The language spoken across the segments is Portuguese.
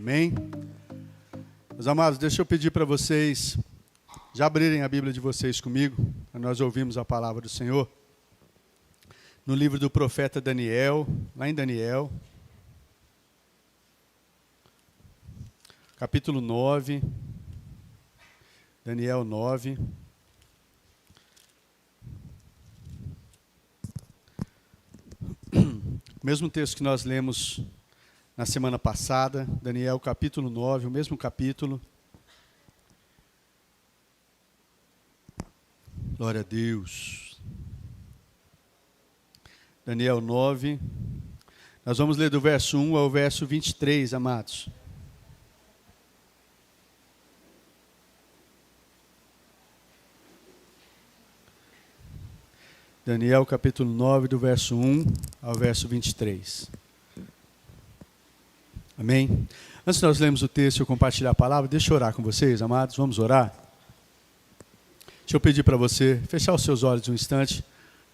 Amém? Meus amados, deixa eu pedir para vocês já abrirem a Bíblia de vocês comigo, para nós ouvirmos a palavra do Senhor. No livro do profeta Daniel, lá em Daniel, capítulo 9, Daniel 9. Mesmo texto que nós lemos na semana passada, Daniel capítulo 9, o mesmo capítulo. Glória a Deus. Daniel 9, nós vamos ler do verso 1 ao verso 23, amados. Daniel capítulo 9, do verso 1 ao verso 23. Amém? Antes de nós lermos o texto e eu compartilhar a palavra, deixa eu orar com vocês, amados. Vamos orar? Deixa eu pedir para você fechar os seus olhos um instante,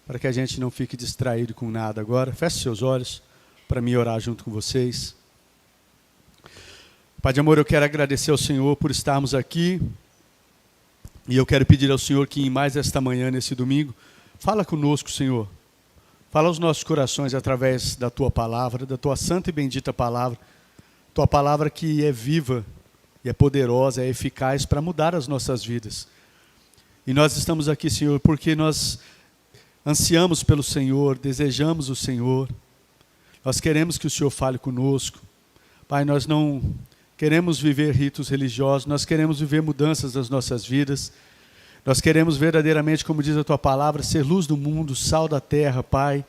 para que a gente não fique distraído com nada agora. Feche seus olhos para mim orar junto com vocês. Pai de amor, eu quero agradecer ao Senhor por estarmos aqui. E eu quero pedir ao Senhor que em mais esta manhã, nesse domingo, fala conosco, Senhor. Fala aos nossos corações através da Tua palavra, da Tua santa e bendita palavra. Tua palavra que é viva, e é poderosa, é eficaz para mudar as nossas vidas. E nós estamos aqui, Senhor, porque nós ansiamos pelo Senhor, desejamos o Senhor. Nós queremos que o Senhor fale conosco. Pai, nós não queremos viver ritos religiosos, nós queremos viver mudanças nas nossas vidas. Nós queremos verdadeiramente, como diz a Tua palavra, ser luz do mundo, sal da terra, Pai.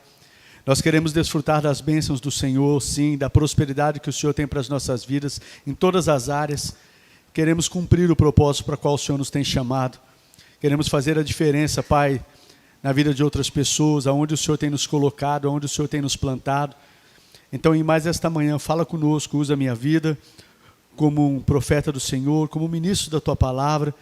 Nós queremos desfrutar das bênçãos do Senhor, sim, da prosperidade que o Senhor tem para as nossas vidas, em todas as áreas. Queremos cumprir o propósito para o qual o Senhor nos tem chamado. Queremos fazer a diferença, Pai, na vida de outras pessoas, aonde o Senhor tem nos colocado, aonde o Senhor tem nos plantado. Então, em mais esta manhã, fala conosco, usa a minha vida como um profeta do Senhor, como ministro da Tua palavra,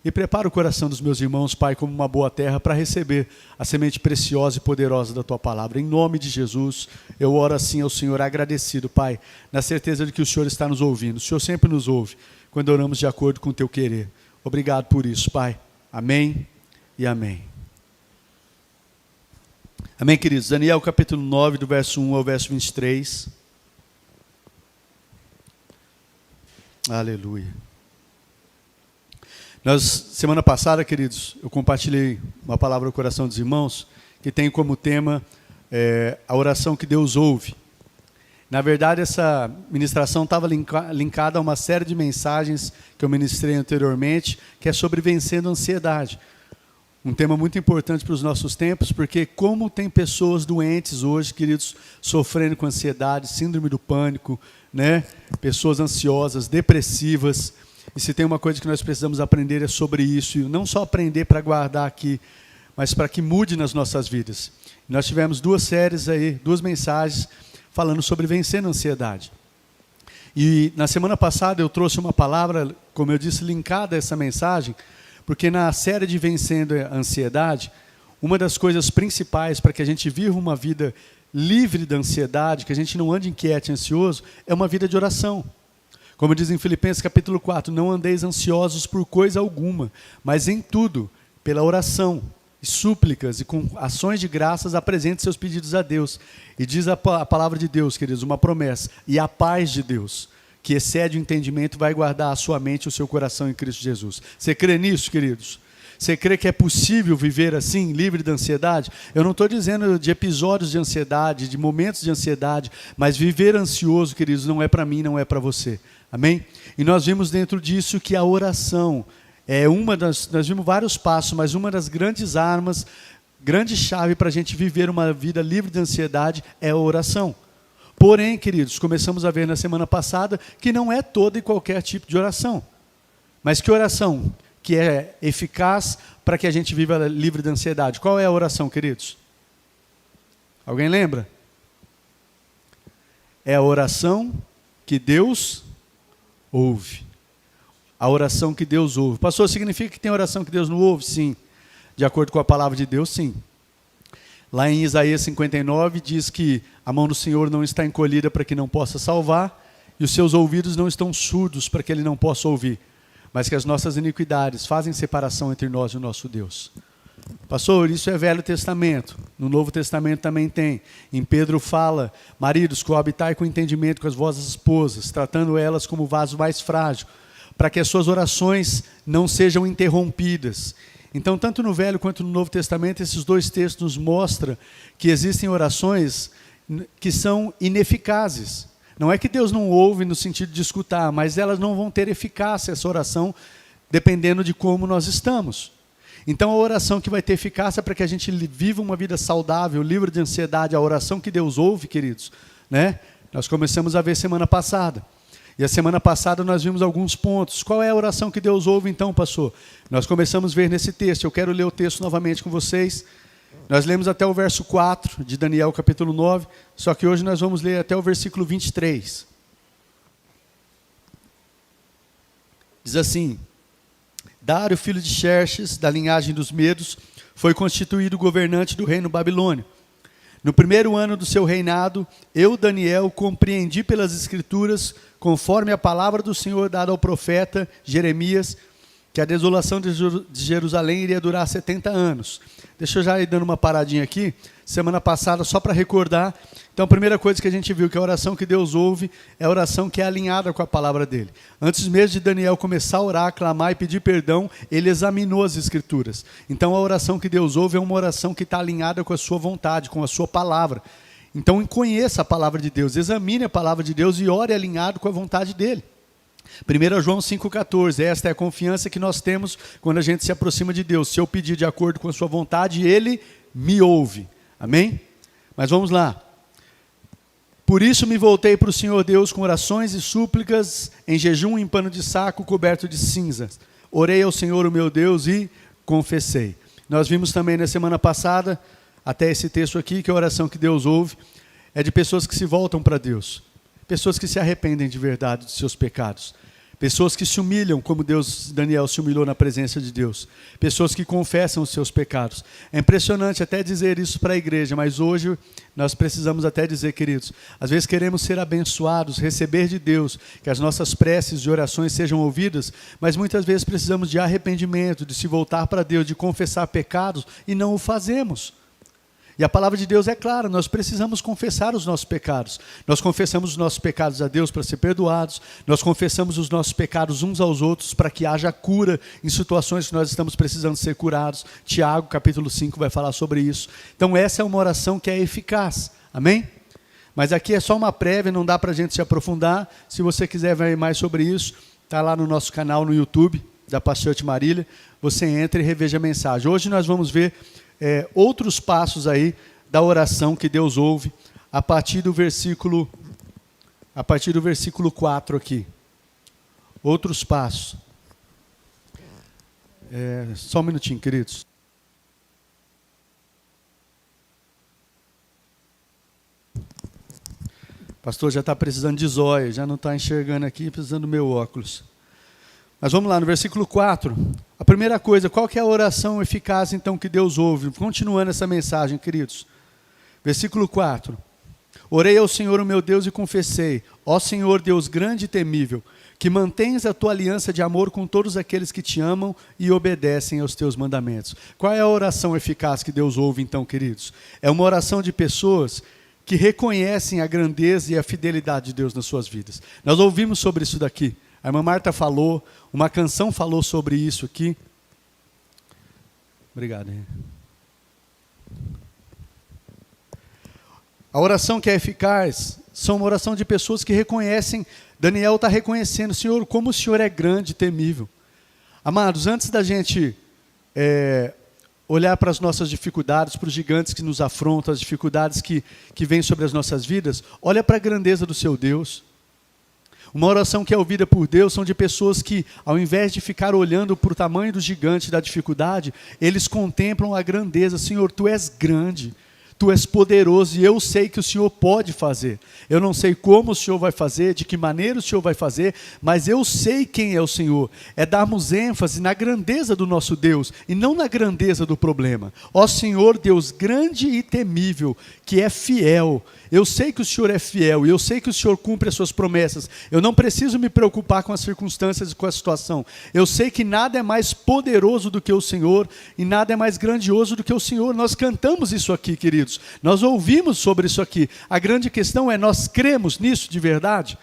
e prepara o coração dos meus irmãos, Pai, como uma boa terra para receber a semente preciosa e poderosa da Tua palavra. Em nome de Jesus, eu oro assim ao Senhor agradecido, Pai, na certeza de que o Senhor está nos ouvindo. O Senhor sempre nos ouve quando oramos de acordo com o Teu querer. Obrigado por isso, Pai. Amém e amém. Amém, queridos. Daniel capítulo 9, do verso 1 ao verso 23. Aleluia. Semana passada, queridos, eu compartilhei uma palavra no coração dos irmãos, que tem como tema a oração que Deus ouve. Na verdade, essa ministração estava linkada a uma série de mensagens que eu ministrei anteriormente, que é sobre vencendo a ansiedade. Um tema muito importante para os nossos tempos, porque como tem pessoas doentes hoje, queridos, sofrendo com ansiedade, síndrome do pânico, né? Pessoas ansiosas, depressivas. E se tem uma coisa que nós precisamos aprender é sobre isso, e não só aprender para guardar aqui, mas para que mude nas nossas vidas. Nós tivemos duas séries aí, duas mensagens, falando sobre vencendo a ansiedade. E na semana passada eu trouxe uma palavra, como eu disse, linkada a essa mensagem, porque na série de Vencendo a Ansiedade, uma das coisas principais para que a gente viva uma vida livre da ansiedade, que a gente não ande inquieto e ansioso, é uma vida de oração. Como diz em Filipenses capítulo 4, não andeis ansiosos por coisa alguma, mas em tudo, pela oração, e súplicas e com ações de graças, apresente seus pedidos a Deus. E diz a palavra de Deus, queridos, uma promessa, e a paz de Deus, que excede o entendimento, vai guardar a sua mente e o seu coração em Cristo Jesus. Você crê nisso, queridos? Você crê que é possível viver assim, livre da ansiedade? Eu não estou dizendo de episódios de ansiedade, de momentos de ansiedade, mas viver ansioso, queridos, não é para mim, não é para você. Amém? E nós vimos dentro disso que a oração é nós vimos vários passos, mas uma das grandes armas, grande chave para a gente viver uma vida livre de ansiedade é a oração. Porém, queridos, começamos a ver na semana passada que não é todo e qualquer tipo de oração. Mas que oração que é eficaz para que a gente viva livre da ansiedade? Qual é a oração, queridos? Alguém lembra? É a oração que Deus ouve. A oração que Deus ouve. Pastor, significa que tem oração que Deus não ouve? Sim. De acordo com a palavra de Deus, sim. Lá em Isaías 59 diz que a mão do Senhor não está encolhida para que não possa salvar, e os seus ouvidos não estão surdos para que ele não possa ouvir, mas que as nossas iniquidades fazem separação entre nós e o nosso Deus. Pastor, isso é Velho Testamento. No Novo Testamento também tem. Em Pedro fala: maridos, coabitai com entendimento com as vossas esposas, tratando elas como vaso mais frágil, para que as suas orações não sejam interrompidas. Então, tanto no Velho quanto no Novo Testamento, esses dois textos nos mostram que existem orações que são ineficazes. Não é que Deus não ouve no sentido de escutar, mas elas não vão ter eficácia, essa oração, dependendo de como nós estamos. Então, a oração que vai ter eficácia para que a gente viva uma vida saudável, livre de ansiedade, a oração que Deus ouve, queridos, né? Nós começamos a ver semana passada. E a semana passada nós vimos alguns pontos. Qual é a oração que Deus ouve então, pastor? Nós começamos a ver nesse texto. Eu quero ler o texto novamente com vocês. Nós lemos até o verso 4 de Daniel, capítulo 9. Só que hoje nós vamos ler até o versículo 23. Diz assim: Dário, filho de Xerxes, da linhagem dos Medos, foi constituído governante do reino babilônio. No primeiro ano do seu reinado, eu, Daniel, compreendi pelas Escrituras, conforme a palavra do Senhor dada ao profeta Jeremias, que a desolação de Jerusalém iria durar 70 anos. Deixa eu já ir dando uma paradinha aqui. Semana passada, só para recordar. Então, a primeira coisa que a gente viu, que a oração que Deus ouve, é a oração que é alinhada com a palavra dele. Antes mesmo de Daniel começar a orar, clamar e pedir perdão, ele examinou as Escrituras. Então, a oração que Deus ouve é uma oração que está alinhada com a sua vontade, com a sua palavra. Então, conheça a palavra de Deus, examine a palavra de Deus e ore alinhado com a vontade dele. 1 João 5,14, esta é a confiança que nós temos quando a gente se aproxima de Deus. Se eu pedir de acordo com a sua vontade, ele me ouve. Amém? Mas vamos lá. Por isso me voltei para o Senhor Deus com orações e súplicas, em jejum, em pano de saco, coberto de cinzas. Orei ao Senhor, o meu Deus, e confessei. Nós vimos também na semana passada, até esse texto aqui, que a oração que Deus ouve é de pessoas que se voltam para Deus. Pessoas que se arrependem de verdade dos seus pecados. Pessoas que se humilham, como Daniel se humilhou na presença de Deus. Pessoas que confessam os seus pecados. É impressionante até dizer isso para a igreja, mas hoje nós precisamos até dizer, queridos, às vezes queremos ser abençoados, receber de Deus, que as nossas preces e orações sejam ouvidas, mas muitas vezes precisamos de arrependimento, de se voltar para Deus, de confessar pecados, e não o fazemos. E a palavra de Deus é clara, nós precisamos confessar os nossos pecados. Nós confessamos os nossos pecados a Deus para ser perdoados, nós confessamos os nossos pecados uns aos outros para que haja cura em situações que nós estamos precisando ser curados. Tiago, capítulo 5, vai falar sobre isso. Então essa é uma oração que é eficaz, amém? Mas aqui é só uma prévia, não dá para a gente se aprofundar. Se você quiser ver mais sobre isso, está lá no nosso canal no YouTube, da Pastor Marília. Você entra e reveja a mensagem. Hoje nós vamos ver outros passos aí da oração que Deus ouve a partir do versículo 4 aqui. Outros passos. Só um minutinho, queridos. Pastor já está precisando de zóio, já não está enxergando aqui, precisando do meu óculos. Mas vamos lá, no versículo 4, a primeira coisa, qual que é a oração eficaz então que Deus ouve? Continuando essa mensagem, queridos. Versículo 4, orei ao Senhor o meu Deus e confessei, ó Senhor Deus grande e temível, que mantens a tua aliança de amor com todos aqueles que te amam e obedecem aos teus mandamentos. Qual é a oração eficaz que Deus ouve então, queridos? É uma oração de pessoas que reconhecem a grandeza e a fidelidade de Deus nas suas vidas. Nós ouvimos sobre isso daqui. A irmã Marta falou, uma canção falou sobre isso aqui. Obrigado. A oração que é eficaz são uma oração de pessoas que reconhecem, Daniel está reconhecendo, Senhor, como o Senhor é grande e temível. Amados, antes da gente olhar para as nossas dificuldades, para os gigantes que nos afrontam, as dificuldades que vêm sobre as nossas vidas, olha para a grandeza do seu Deus. Uma oração que é ouvida por Deus são de pessoas que, ao invés de ficar olhando para o tamanho do gigante, da dificuldade, eles contemplam a grandeza. Senhor, Tu és grande, Tu és poderoso e eu sei que o Senhor pode fazer. Eu não sei como o Senhor vai fazer, de que maneira o Senhor vai fazer, mas eu sei quem é o Senhor. É darmos ênfase na grandeza do nosso Deus e não na grandeza do problema. Ó Senhor, Deus grande e temível, que é fiel. Eu sei que o Senhor é fiel e eu sei que o Senhor cumpre as suas promessas. Eu não preciso me preocupar com as circunstâncias e com a situação. Eu sei que nada é mais poderoso do que o Senhor e nada é mais grandioso do que o Senhor. Nós cantamos isso aqui, queridos. Nós ouvimos sobre isso aqui. A grande questão é, nós cremos nisso de verdade?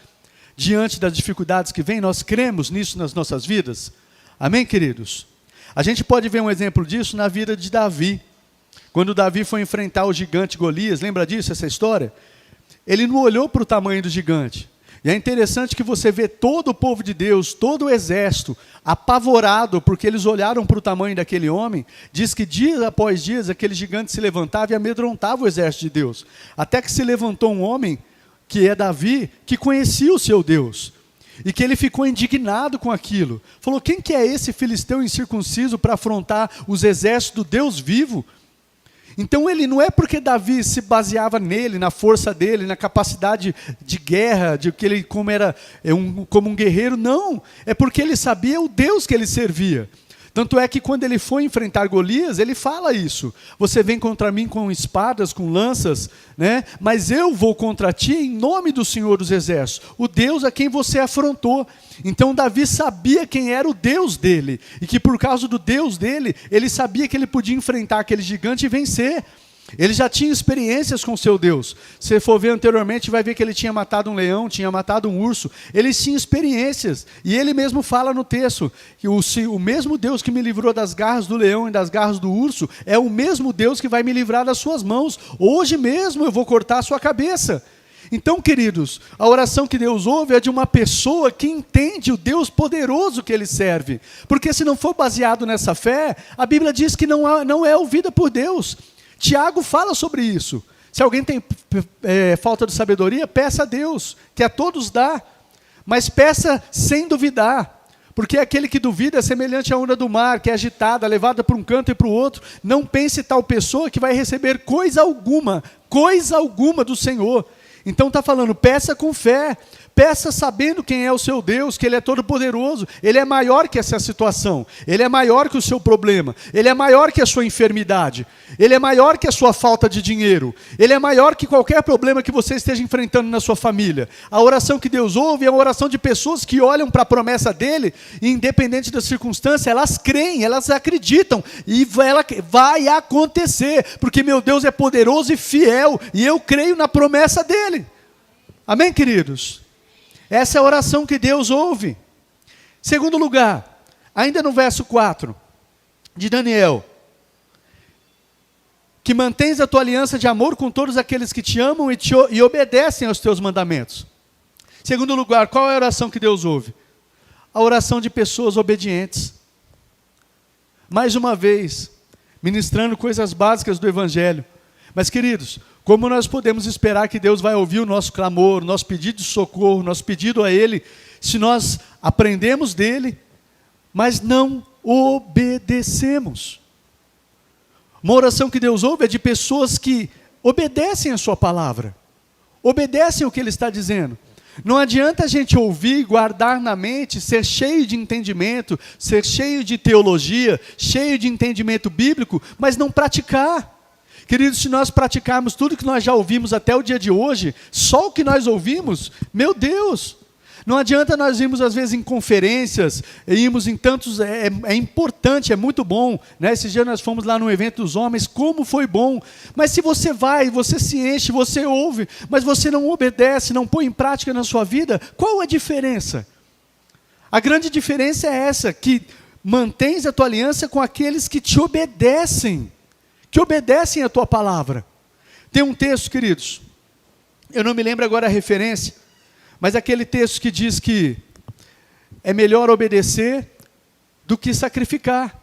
Diante das dificuldades que vêm, nós cremos nisso nas nossas vidas? Amém, queridos? A gente pode ver um exemplo disso na vida de Davi. Quando Davi foi enfrentar o gigante Golias, lembra disso, essa história? Ele não olhou para o tamanho do gigante. E é interessante que você vê todo o povo de Deus, todo o exército, apavorado, porque eles olharam para o tamanho daquele homem. Diz que dia após dia, aquele gigante se levantava e amedrontava o exército de Deus. Até que se levantou um homem, que é Davi, que conhecia o seu Deus. E que ele ficou indignado com aquilo. Falou, quem que é esse filisteu incircunciso para afrontar os exércitos do Deus vivo? Então ele não é porque Davi se baseava nele, na força dele, na capacidade de guerra, de que ele como um guerreiro, não. É porque ele sabia o Deus que ele servia. Tanto é que quando ele foi enfrentar Golias, ele fala isso. Você vem contra mim com espadas, com lanças, né? Mas eu vou contra ti em nome do Senhor dos Exércitos, o Deus a quem você afrontou. Então Davi sabia quem era o Deus dele, e que por causa do Deus dele, ele sabia que ele podia enfrentar aquele gigante e vencer. Ele já tinha experiências com seu Deus. Se você for ver anteriormente, vai ver que ele tinha matado um leão, tinha matado um urso. Ele tinha experiências. E ele mesmo fala no texto, que o mesmo Deus que me livrou das garras do leão e das garras do urso, é o mesmo Deus que vai me livrar das suas mãos. Hoje mesmo eu vou cortar a sua cabeça. Então, queridos, a oração que Deus ouve é de uma pessoa que entende o Deus poderoso que ele serve. Porque se não for baseado nessa fé, a Bíblia diz que não é ouvida por Deus. Tiago fala sobre isso. Se alguém tem falta de sabedoria, peça a Deus, que a todos dá. Mas peça sem duvidar. Porque aquele que duvida é semelhante à onda do mar, que é agitada, levada para um canto e para o outro. Não pense tal pessoa que vai receber coisa alguma do Senhor. Então está falando, peça com fé. Peça sabendo quem é o seu Deus, que Ele é todo poderoso. Ele é maior que essa situação. Ele é maior que o seu problema. Ele é maior que a sua enfermidade. Ele é maior que a sua falta de dinheiro. Ele é maior que qualquer problema que você esteja enfrentando na sua família. A oração que Deus ouve é uma oração de pessoas que olham para a promessa dEle, e independente da circunstância, elas creem, elas acreditam, e ela vai acontecer, porque meu Deus é poderoso e fiel, e eu creio na promessa dEle. Amém, queridos? Essa é a oração que Deus ouve. Segundo lugar, ainda no verso 4 de Daniel, que mantens a tua aliança de amor com todos aqueles que te amam e obedecem aos teus mandamentos. Segundo lugar, qual é a oração que Deus ouve? A oração de pessoas obedientes. Mais uma vez, ministrando coisas básicas do Evangelho. Mas, queridos, como nós podemos esperar que Deus vai ouvir o nosso clamor, o nosso pedido de socorro, o nosso pedido a Ele, se nós aprendemos dEle, mas não obedecemos? Uma oração que Deus ouve é de pessoas que obedecem a sua palavra, obedecem o que Ele está dizendo. Não adianta a gente ouvir, guardar na mente, ser cheio de entendimento, ser cheio de teologia, cheio de entendimento bíblico, mas não praticar. Queridos, se nós praticarmos tudo que nós já ouvimos até o dia de hoje, só o que nós ouvimos, meu Deus, não adianta nós irmos às vezes em conferências, irmos em tantos, é importante, é muito bom, né? Esses dias nós fomos lá no evento dos homens, como foi bom, mas se você vai, você se enche, você ouve, mas você não obedece, não põe em prática na sua vida, qual a diferença? A grande diferença é essa, que mantens a tua aliança com aqueles que te obedecem, que obedecem a tua palavra. Tem um texto, queridos, eu não me lembro agora a referência, mas aquele texto que diz que é melhor obedecer do que sacrificar.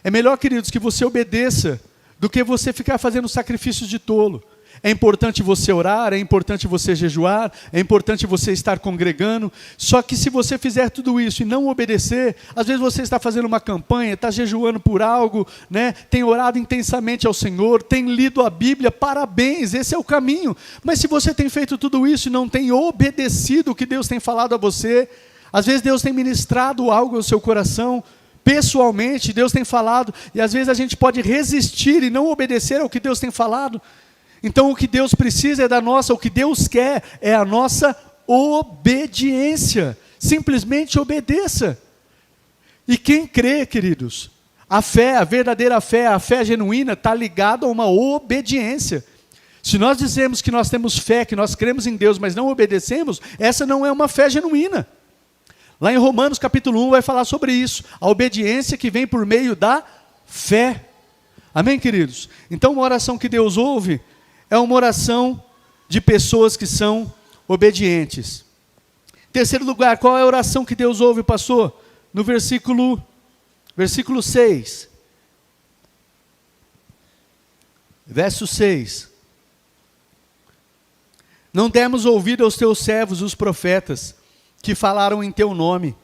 É melhor, queridos, que você obedeça do que você ficar fazendo sacrifícios de tolo. É importante você orar, é importante você jejuar, é importante você estar congregando. Só que se você fizer tudo isso e não obedecer, às vezes você está fazendo uma campanha, está jejuando por algo, né? Tem orado intensamente ao Senhor, tem lido a Bíblia, parabéns, esse é o caminho. Mas se você tem feito tudo isso e não tem obedecido o que Deus tem falado a você, às vezes Deus tem ministrado algo ao seu coração, pessoalmente, Deus tem falado, e às vezes a gente pode resistir e não obedecer ao que Deus tem falado. Então o que Deus precisa é da nossa, o que Deus quer é a nossa obediência. Simplesmente obedeça. E quem crê, queridos, a fé, a verdadeira fé, a fé genuína está ligada a uma obediência. Se nós dizemos que nós temos fé, que nós cremos em Deus, mas não obedecemos, essa não é uma fé genuína. Lá em Romanos capítulo 1 vai falar sobre isso, a obediência que vem por meio da fé. Amém, queridos? Então uma oração que Deus ouve é uma oração de pessoas que são obedientes. Terceiro lugar, qual é a oração que Deus ouve, pastor? No versículo 6. Verso 6. Não demos ouvido aos teus servos, os profetas, que falaram em teu nome,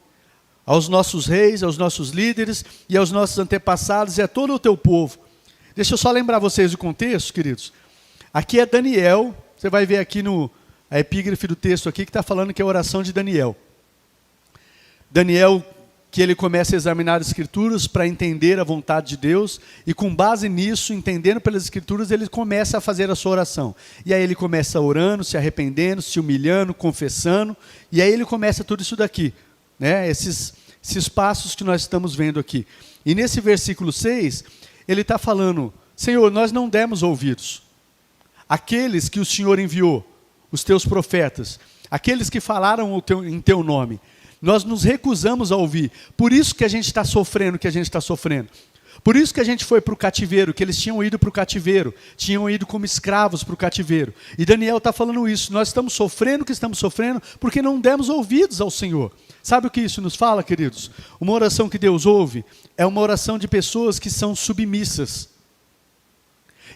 aos nossos reis, aos nossos líderes e aos nossos antepassados e a todo o teu povo. Deixa eu só lembrar vocês do contexto, queridos. Aqui é Daniel, você vai ver aqui a epígrafe do texto aqui, que está falando que é a oração de Daniel. Daniel, que ele começa a examinar as escrituras para entender a vontade de Deus, e com base nisso, entendendo pelas escrituras, ele começa a fazer a sua oração. E aí ele começa orando, se arrependendo, se humilhando, confessando, e aí ele começa tudo isso daqui, né? Esses passos que nós estamos vendo aqui. E nesse versículo 6, ele está falando, Senhor, nós não demos ouvidos. Aqueles que o Senhor enviou, os teus profetas, aqueles que falaram em teu nome, nós nos recusamos a ouvir. Por isso que a gente está sofrendo o que a gente está sofrendo. Por isso que a gente foi para o cativeiro, que eles tinham ido para o cativeiro, tinham ido como escravos para o cativeiro. E Daniel está falando isso, nós estamos sofrendo o que estamos sofrendo, porque não demos ouvidos ao Senhor. Sabe o que isso nos fala, queridos? Uma oração que Deus ouve é uma oração de pessoas que são submissas.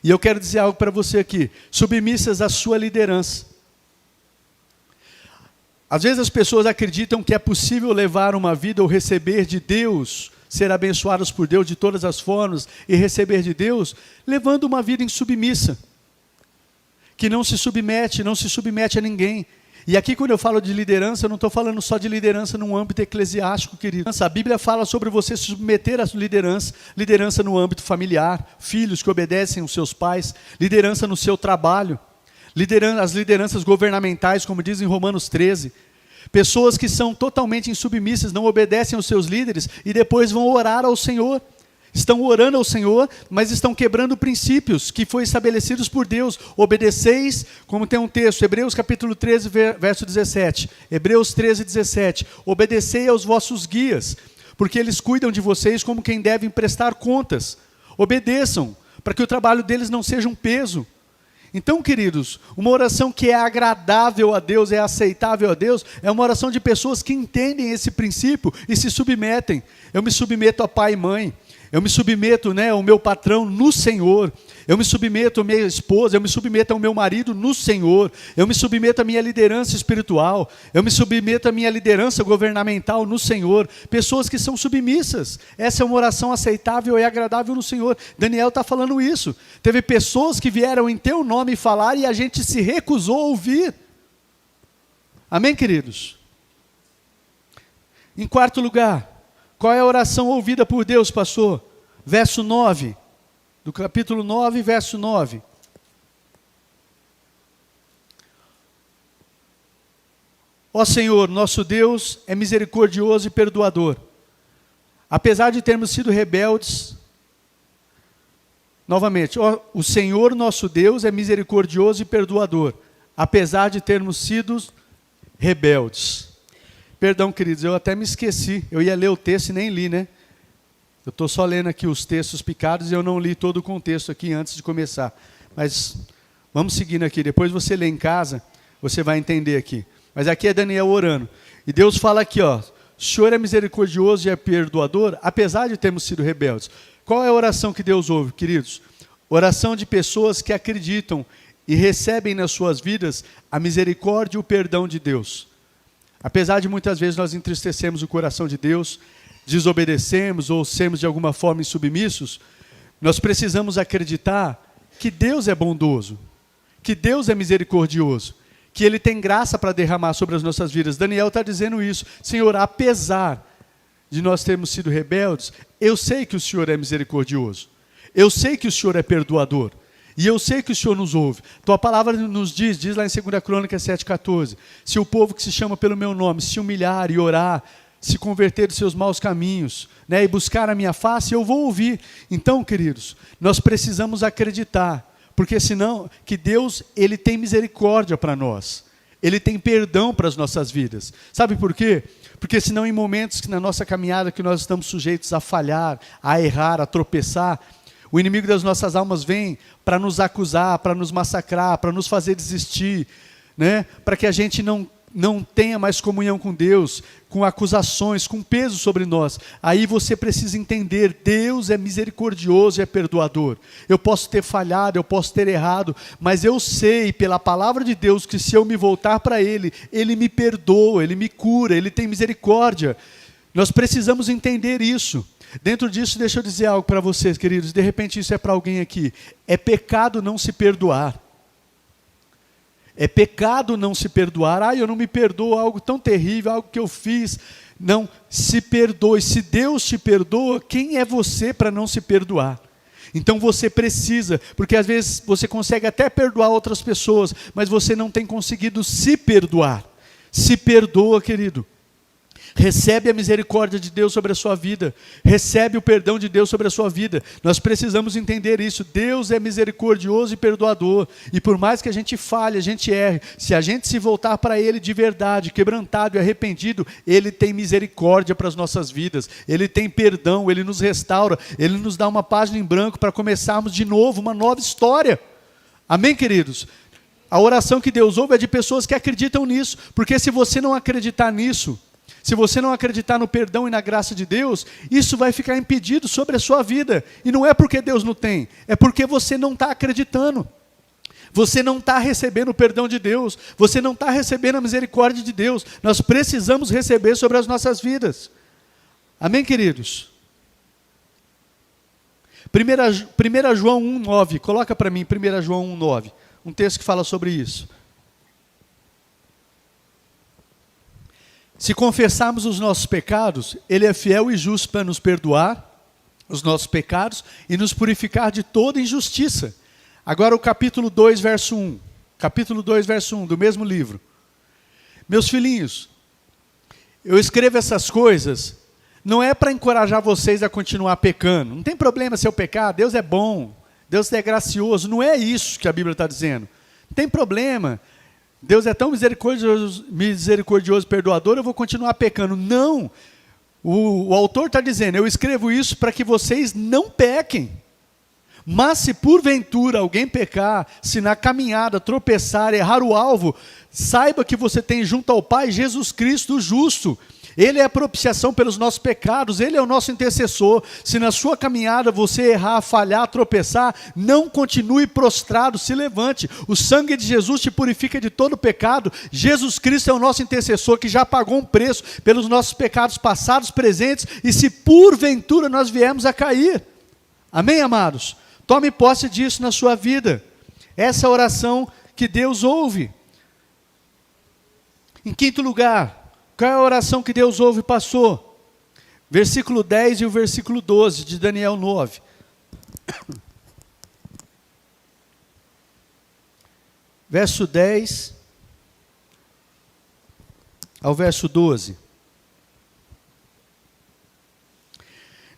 E eu quero dizer algo para você aqui, submissas à sua liderança. Às vezes as pessoas acreditam que é possível levar uma vida ou receber de Deus, ser abençoados por Deus de todas as formas e receber de Deus, levando uma vida insubmissa, que não se submete a ninguém. E aqui quando eu falo de liderança, eu não estou falando só de liderança no âmbito eclesiástico, querido. A Bíblia fala sobre você se submeter à liderança no âmbito familiar, filhos que obedecem aos seus pais, liderança no seu trabalho, as lideranças governamentais, como diz em Romanos 13. Pessoas que são totalmente insubmissas, não obedecem aos seus líderes e depois vão orar ao Senhor. Estão orando ao Senhor, mas estão quebrando princípios que foram estabelecidos por Deus. Obedeceis, como tem um texto, Hebreus capítulo 13, verso 17. Hebreus 13, 17. Obedecei aos vossos guias, porque eles cuidam de vocês como quem deve prestar contas. Obedeçam, para que o trabalho deles não seja um peso. Então, queridos, uma oração que é agradável a Deus, é aceitável a Deus, é uma oração de pessoas que entendem esse princípio e se submetem. Eu me submeto a pai e mãe. Eu me submeto, ao meu patrão no Senhor. Eu me submeto à minha esposa, eu me submeto ao meu marido no Senhor. Eu me submeto à minha liderança espiritual. Eu me submeto à minha liderança governamental no Senhor. Pessoas que são submissas. Essa é uma oração aceitável e agradável no Senhor. Daniel está falando isso. Teve pessoas que vieram em teu nome falar e a gente se recusou a ouvir. Amém, queridos? Em quarto lugar, qual é a oração ouvida por Deus, pastor? Verso 9, do capítulo 9, verso 9. Ó Senhor, nosso Deus é misericordioso e perdoador. Apesar de termos sido rebeldes, novamente, o Senhor nosso Deus é misericordioso e perdoador, apesar de termos sido rebeldes. Perdão, queridos, eu até me esqueci. Eu ia ler o texto e nem li, né? Eu estou só lendo aqui os textos picados e eu não li todo o contexto aqui antes de começar. Mas vamos seguindo aqui. Depois você lê em casa, você vai entender aqui. Mas aqui é Daniel orando. E Deus fala aqui, ó. O Senhor é misericordioso e é perdoador, apesar de termos sido rebeldes. Qual é a oração que Deus ouve, queridos? Oração de pessoas que acreditam e recebem nas suas vidas a misericórdia e o perdão de Deus. Apesar de muitas vezes nós entristecemos o coração de Deus, desobedecemos ou sermos de alguma forma insubmissos, nós precisamos acreditar que Deus é bondoso, que Deus é misericordioso, que Ele tem graça para derramar sobre as nossas vidas. Daniel está dizendo isso. Senhor, apesar de nós termos sido rebeldes, eu sei que o Senhor é misericordioso. Eu sei que o Senhor é perdoador. E eu sei que o Senhor nos ouve. Tua palavra nos diz lá em 2 Crônicas 7,14, se o povo que se chama pelo meu nome se humilhar e orar, se converter dos seus maus caminhos, né, e buscar a minha face, eu vou ouvir. Então, queridos, nós precisamos acreditar, porque senão, que Deus, Ele tem misericórdia para nós. Ele tem perdão para as nossas vidas. Sabe por quê? Porque senão em momentos que na nossa caminhada que nós estamos sujeitos a falhar, a errar, a tropeçar, o inimigo das nossas almas vem para nos acusar, para nos massacrar, para nos fazer desistir, né? Para que a gente não tenha mais comunhão com Deus, com acusações, com peso sobre nós. Aí você precisa entender, Deus é misericordioso e é perdoador. Eu posso ter falhado, eu posso ter errado, mas eu sei pela palavra de Deus que se eu me voltar para Ele, Ele me perdoa, Ele me cura, Ele tem misericórdia. Nós precisamos entender isso. Dentro disso, deixa eu dizer algo para vocês, queridos, de repente isso é para alguém aqui. É pecado não se perdoar. É pecado não se perdoar. Eu não me perdoo, algo tão terrível, algo que eu fiz. Não, se perdoe. Se Deus te perdoa, quem é você para não se perdoar? Então você precisa, porque às vezes você consegue até perdoar outras pessoas, mas você não tem conseguido se perdoar. Se perdoa, querido. Recebe a misericórdia de Deus sobre a sua vida. Recebe o perdão de Deus sobre a sua vida. Nós precisamos entender isso. Deus é misericordioso e perdoador. E por mais que a gente falhe, a gente erre, se a gente se voltar para Ele de verdade, quebrantado e arrependido, Ele tem misericórdia para as nossas vidas. Ele tem perdão, Ele nos restaura, Ele nos dá uma página em branco para começarmos de novo, uma nova história. Amém, queridos? A oração que Deus ouve é de pessoas que acreditam nisso. Porque se você não acreditar nisso, se você não acreditar no perdão e na graça de Deus, isso vai ficar impedido sobre a sua vida. E não é porque Deus não tem, é porque você não está acreditando. Você não está recebendo o perdão de Deus. Você não está recebendo a misericórdia de Deus. Nós precisamos receber sobre as nossas vidas. Amém, queridos? 1 João 1,9. Coloca para mim 1 João 1,9. Um texto que fala sobre isso. Se confessarmos os nossos pecados, Ele é fiel e justo para nos perdoar os nossos pecados e nos purificar de toda injustiça. Agora o capítulo 2, verso 1. Capítulo 2, verso 1, do mesmo livro. Meus filhinhos, eu escrevo essas coisas, não é para encorajar vocês a continuar pecando. Não tem problema se eu pecar, Deus é bom, Deus é gracioso. Não é isso que a Bíblia está dizendo. Não tem problema. Deus é tão misericordioso, perdoador, eu vou continuar pecando. Não, o autor está dizendo, eu escrevo isso para que vocês não pequem. Mas se porventura alguém pecar, se na caminhada tropeçar, errar o alvo, saiba que você tem junto ao Pai Jesus Cristo o justo. Ele é a propiciação pelos nossos pecados, Ele é o nosso intercessor. Se na sua caminhada você errar, falhar, tropeçar, não continue prostrado, se levante. O sangue de Jesus te purifica de todo pecado. Jesus Cristo é o nosso intercessor que já pagou um preço pelos nossos pecados passados, presentes, e se porventura nós viemos a cair. Amém, amados? Tome posse disso na sua vida. Essa é a oração que Deus ouve. Em quinto lugar, qual é a oração que Deus ouve e passou? Versículo 10 e o versículo 12 de Daniel 9. Verso 10 ao verso 12.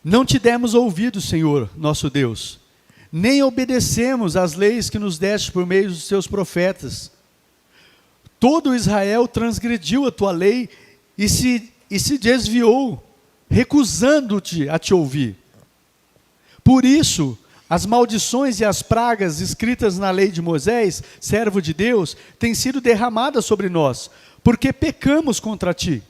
Não te demos ouvido, Senhor, nosso Deus, nem obedecemos às leis que nos deste por meio dos teus profetas. Todo Israel transgrediu a tua lei e se desviou, recusando-te a te ouvir. Por isso, as maldições e as pragas escritas na lei de Moisés, servo de Deus, têm sido derramadas sobre nós, porque pecamos contra ti.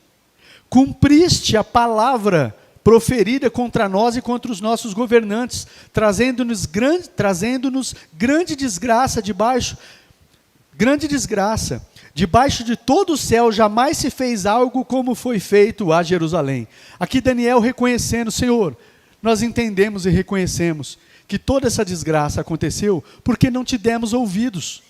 Cumpriste a palavra proferida contra nós e contra os nossos governantes, trazendo-nos grande desgraça debaixo Grande desgraça. Debaixo de todo o céu jamais se fez algo como foi feito a Jerusalém. Aqui Daniel reconhecendo, Senhor, nós entendemos e reconhecemos que toda essa desgraça aconteceu porque não te demos ouvidos.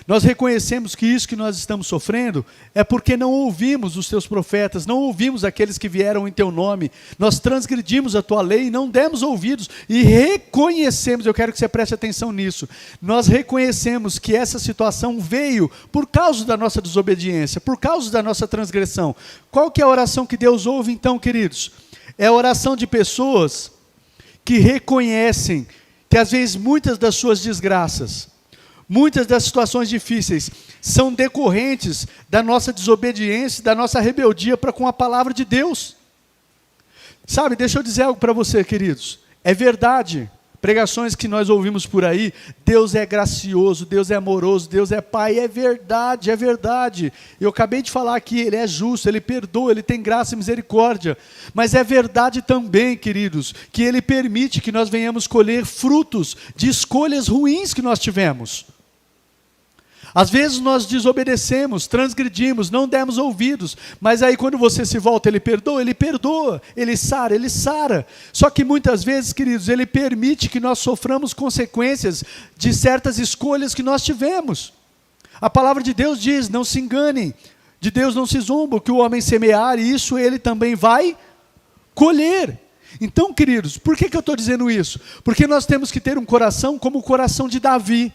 Nós reconhecemos que isso que nós estamos sofrendo é porque não ouvimos os teus profetas, não ouvimos aqueles que vieram em teu nome. Nós transgredimos a tua lei e não demos ouvidos. E reconhecemos, eu quero que você preste atenção nisso, nós reconhecemos que essa situação veio por causa da nossa desobediência, por causa da nossa transgressão. Qual que é a oração que Deus ouve então, queridos? É a oração de pessoas que reconhecem que às vezes muitas das suas desgraças, muitas das situações difíceis são decorrentes da nossa desobediência, da nossa rebeldia para com a palavra de Deus. Sabe, deixa eu dizer algo para você, queridos. É verdade, pregações que nós ouvimos por aí, Deus é gracioso, Deus é amoroso, Deus é Pai, é verdade, é verdade. Eu acabei de falar aqui, Ele é justo, Ele perdoa, Ele tem graça e misericórdia. Mas é verdade também, queridos, que Ele permite que nós venhamos colher frutos de escolhas ruins que nós tivemos. Às vezes nós desobedecemos, transgredimos, não demos ouvidos, mas aí quando você se volta, Ele perdoa, Ele sara. Só que muitas vezes, queridos, Ele permite que nós soframos consequências de certas escolhas que nós tivemos. A palavra de Deus diz, não se enganem, de Deus não se zomba, o que o homem semear, isso Ele também vai colher. Então, queridos, por que eu estou dizendo isso? Porque nós temos que ter um coração como o coração de Davi.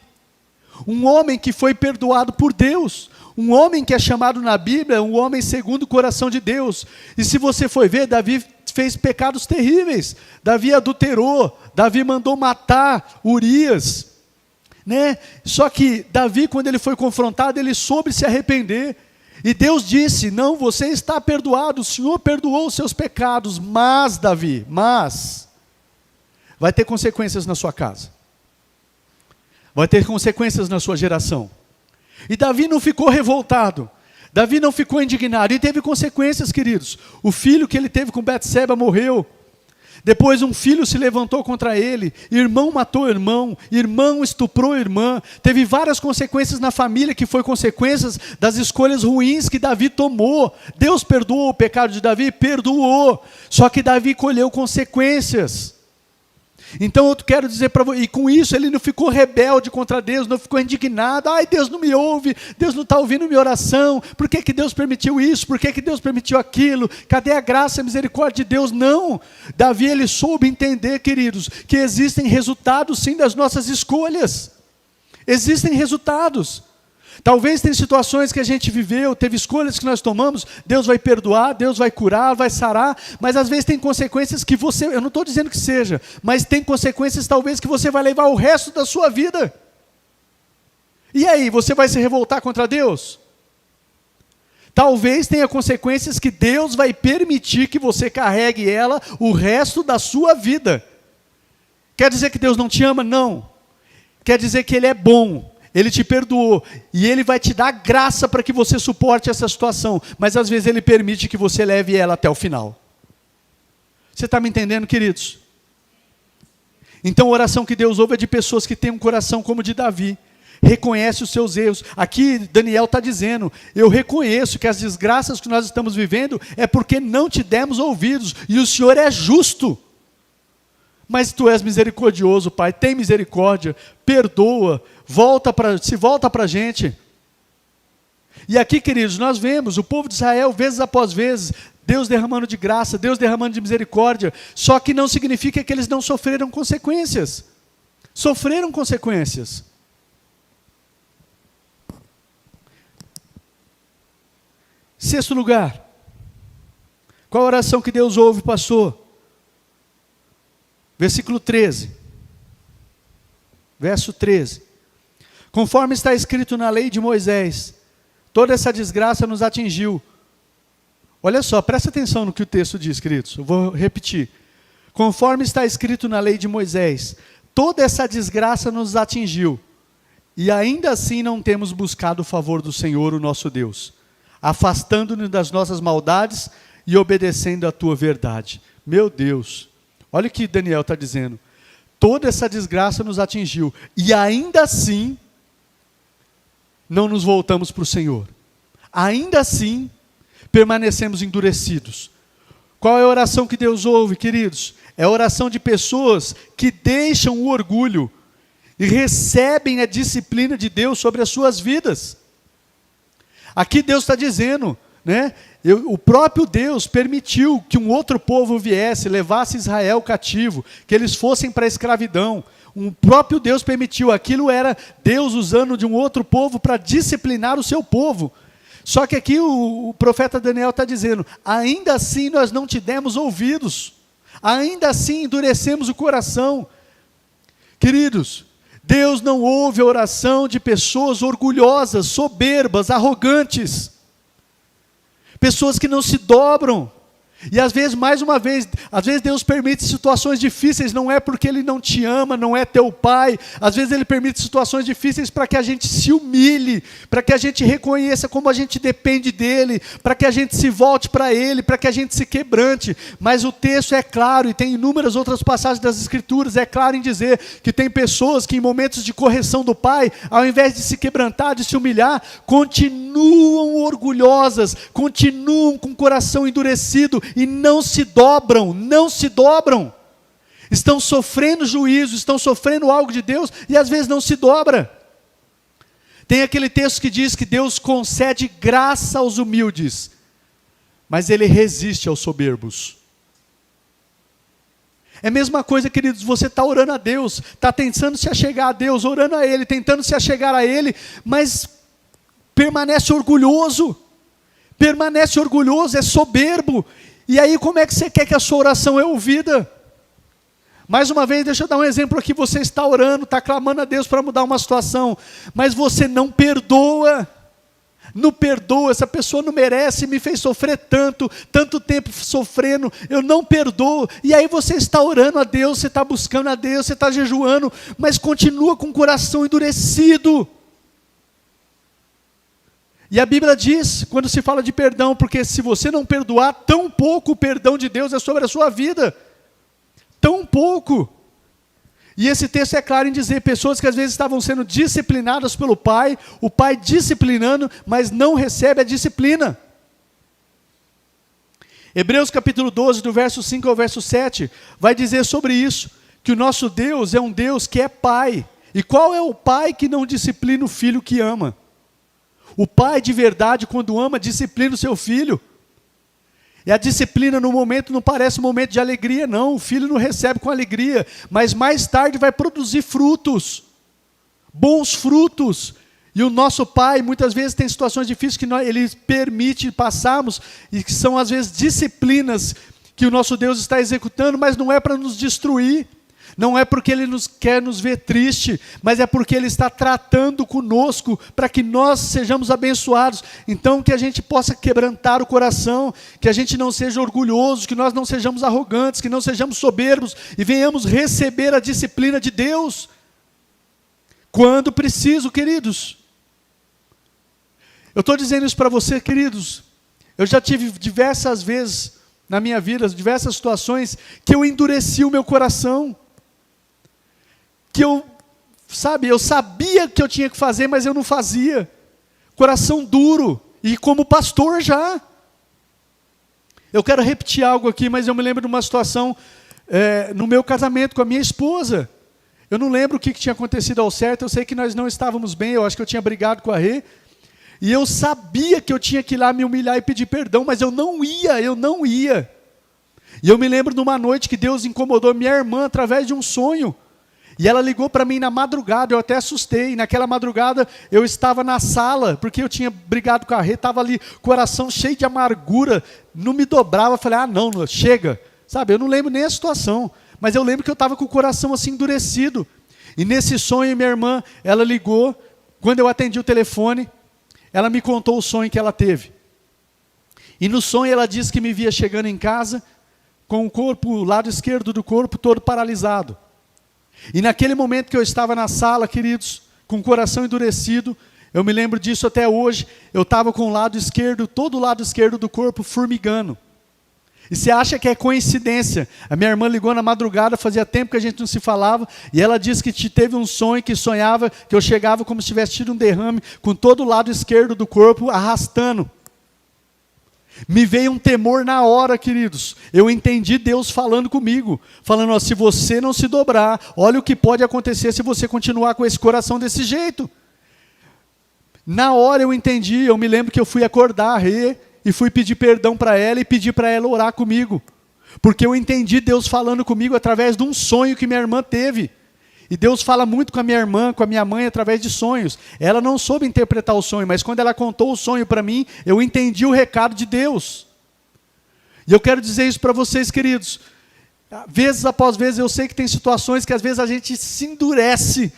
Um homem que foi perdoado por Deus, um homem que é chamado na Bíblia, um homem segundo o coração de Deus. E se você for ver, Davi fez pecados terríveis, Davi adulterou, Davi mandou matar Urias, né? Só que Davi, quando ele foi confrontado, ele soube se arrepender, e Deus disse, não, você está perdoado, o Senhor perdoou os seus pecados, mas Davi, vai ter consequências na sua casa. Vai ter consequências na sua geração. E Davi não ficou revoltado. Davi não ficou indignado. E teve consequências, queridos. O filho que ele teve com Betseba morreu. Depois um filho se levantou contra ele. Irmão matou irmão. Irmão estuprou irmã. Teve várias consequências na família, que foi consequências das escolhas ruins que Davi tomou. Deus perdoou o pecado de Davi? Perdoou. Só que Davi colheu consequências. Então eu quero dizer para você, e com isso ele não ficou rebelde contra Deus, não ficou indignado, ai Deus não me ouve, Deus não está ouvindo minha oração, por que Deus permitiu isso, por que Deus permitiu aquilo, cadê a graça e a misericórdia de Deus? Não, Davi ele soube entender, queridos, que existem resultados sim das nossas escolhas, existem resultados. Talvez tem situações que a gente viveu, teve escolhas que nós tomamos, Deus vai perdoar, Deus vai curar, vai sarar, mas às vezes tem consequências que você, eu não estou dizendo que seja, mas tem consequências talvez que você vai levar o resto da sua vida. E aí, você vai se revoltar contra Deus? Talvez tenha consequências que Deus vai permitir que você carregue ela o resto da sua vida. Quer dizer que Deus não te ama? Não. Quer dizer que Ele é bom. Ele te perdoou, e Ele vai te dar graça para que você suporte essa situação, mas às vezes Ele permite que você leve ela até o final. Você está me entendendo, queridos? Então a oração que Deus ouve é de pessoas que têm um coração como o de Davi, reconhece os seus erros. Aqui Daniel está dizendo, eu reconheço que as desgraças que nós estamos vivendo é porque não te demos ouvidos, e o Senhor é justo. Mas Tu és misericordioso, Pai, tem misericórdia, perdoa, volta para a gente. E aqui, queridos, nós vemos o povo de Israel, vezes após vezes, Deus derramando de graça, Deus derramando de misericórdia, só que não significa que eles não sofreram consequências. Sofreram consequências. Sexto lugar, qual a oração que Deus ouve, pastor? Versículo 13, verso 13, conforme está escrito na lei de Moisés, toda essa desgraça nos atingiu. Olha só, presta atenção no que o texto diz, queridos, eu vou repetir. Conforme está escrito na lei de Moisés, toda essa desgraça nos atingiu, e ainda assim não temos buscado o favor do Senhor, o nosso Deus, afastando-nos das nossas maldades e obedecendo a Tua verdade. Meu Deus! Olha o que Daniel está dizendo. Toda essa desgraça nos atingiu. E ainda assim, não nos voltamos para o Senhor. Ainda assim, permanecemos endurecidos. Qual é a oração que Deus ouve, queridos? É a oração de pessoas que deixam o orgulho e recebem a disciplina de Deus sobre as suas vidas. Aqui Deus está dizendo, né? O próprio Deus permitiu que um outro povo viesse, levasse Israel cativo, que eles fossem para a escravidão. O próprio Deus permitiu, aquilo era Deus usando de um outro povo para disciplinar o seu povo. Só que aqui o profeta Daniel está dizendo, ainda assim nós não te demos ouvidos, ainda assim endurecemos o coração. Queridos, Deus não ouve a oração de pessoas orgulhosas, soberbas, arrogantes. Pessoas que não se dobram. E às vezes, mais uma vez, às vezes Deus permite situações difíceis, não é porque Ele não te ama, não é teu pai. Às vezes Ele permite situações difíceis para que a gente se humilhe, para que a gente reconheça como a gente depende dEle, para que a gente se volte para Ele, para que a gente se quebrante. Mas o texto é claro, e tem inúmeras outras passagens das Escrituras, é claro em dizer que tem pessoas que em momentos de correção do pai, ao invés de se quebrantar, de se humilhar, continuam orgulhosas, continuam com o coração endurecido, e não se dobram, não se dobram. Estão sofrendo juízo, estão sofrendo algo de Deus e às vezes não se dobra. Tem aquele texto que diz que Deus concede graça aos humildes, mas Ele resiste aos soberbos. É a mesma coisa, queridos, você está orando a Deus, está tentando se achegar a Deus, orando a Ele, tentando se achegar a Ele, mas permanece orgulhoso, é soberbo. E aí como é que você quer que a sua oração é ouvida? Mais uma vez, deixa eu dar um exemplo aqui, você está orando, está clamando a Deus para mudar uma situação, mas você não perdoa, essa pessoa não merece, me fez sofrer tanto tempo sofrendo, eu não perdoo, e aí você está orando a Deus, você está buscando a Deus, você está jejuando, mas continua com o coração endurecido. E a Bíblia diz, quando se fala de perdão, porque se você não perdoar, tão pouco o perdão de Deus é sobre a sua vida. Tão pouco. E esse texto é claro em dizer, pessoas que às vezes estavam sendo disciplinadas pelo pai, o pai disciplinando, mas não recebe a disciplina. Hebreus capítulo 12, do verso 5 ao verso 7, vai dizer sobre isso, que o nosso Deus é um Deus que é pai. E qual é o pai que não disciplina o filho que ama? O pai de verdade, quando ama, disciplina o seu filho. E a disciplina no momento não parece um momento de alegria, não. O filho não recebe com alegria, mas mais tarde vai produzir frutos, bons frutos. E o nosso pai, muitas vezes, tem situações difíceis que Ele permite passarmos, e que são às vezes disciplinas que o nosso Deus está executando, mas não é para nos destruir. Não é porque Ele quer nos ver triste, mas é porque Ele está tratando conosco para que nós sejamos abençoados. Então que a gente possa quebrantar o coração, que a gente não seja orgulhoso, que nós não sejamos arrogantes, que não sejamos soberbos e venhamos receber a disciplina de Deus quando preciso, queridos. Eu estou dizendo isso para você, queridos. Eu já tive diversas vezes na minha vida, diversas situações, que eu endureci o meu coração. Que eu sabia que eu tinha que fazer, mas eu não fazia. Coração duro, e como pastor já. Eu quero repetir algo aqui, mas eu me lembro de uma situação no meu casamento com a minha esposa. Eu não lembro o que tinha acontecido ao certo, eu sei que nós não estávamos bem, eu acho que eu tinha brigado com a Rê, e eu sabia que eu tinha que ir lá me humilhar e pedir perdão, mas eu não ia. E eu me lembro de uma noite que Deus incomodou minha irmã através de um sonho. E ela ligou para mim na madrugada, eu até assustei. Naquela madrugada eu estava na sala, porque eu tinha brigado com a Rê, estava ali, coração cheio de amargura, não me dobrava. Eu falei, não, chega. Sabe, eu não lembro nem a situação, mas eu lembro que eu estava com o coração assim endurecido. E nesse sonho minha irmã, ela ligou, quando eu atendi o telefone, ela me contou o sonho que ela teve. E no sonho ela disse que me via chegando em casa, com o lado esquerdo do corpo todo paralisado. E naquele momento que eu estava na sala, queridos, com o coração endurecido, eu me lembro disso até hoje, eu estava com o lado esquerdo, todo o lado esquerdo do corpo formigando. E você acha que é coincidência? A minha irmã ligou na madrugada, fazia tempo que a gente não se falava, e ela disse que teve um sonho, que sonhava que eu chegava como se tivesse tido um derrame, com todo o lado esquerdo do corpo arrastando. Me veio um temor na hora, queridos. Eu entendi Deus falando comigo, falando, ó, se você não se dobrar, olha o que pode acontecer se você continuar com esse coração desse jeito. Na hora eu entendi, eu me lembro que eu fui acordar, e fui pedir perdão para ela e pedir para ela orar comigo. Porque eu entendi Deus falando comigo através de um sonho que minha irmã teve. E Deus fala muito com a minha irmã, com a minha mãe, através de sonhos. Ela não soube interpretar o sonho, mas quando ela contou o sonho para mim, eu entendi o recado de Deus. E eu quero dizer isso para vocês, queridos. Vezes após vezes, eu sei que tem situações que às vezes a gente se endurece.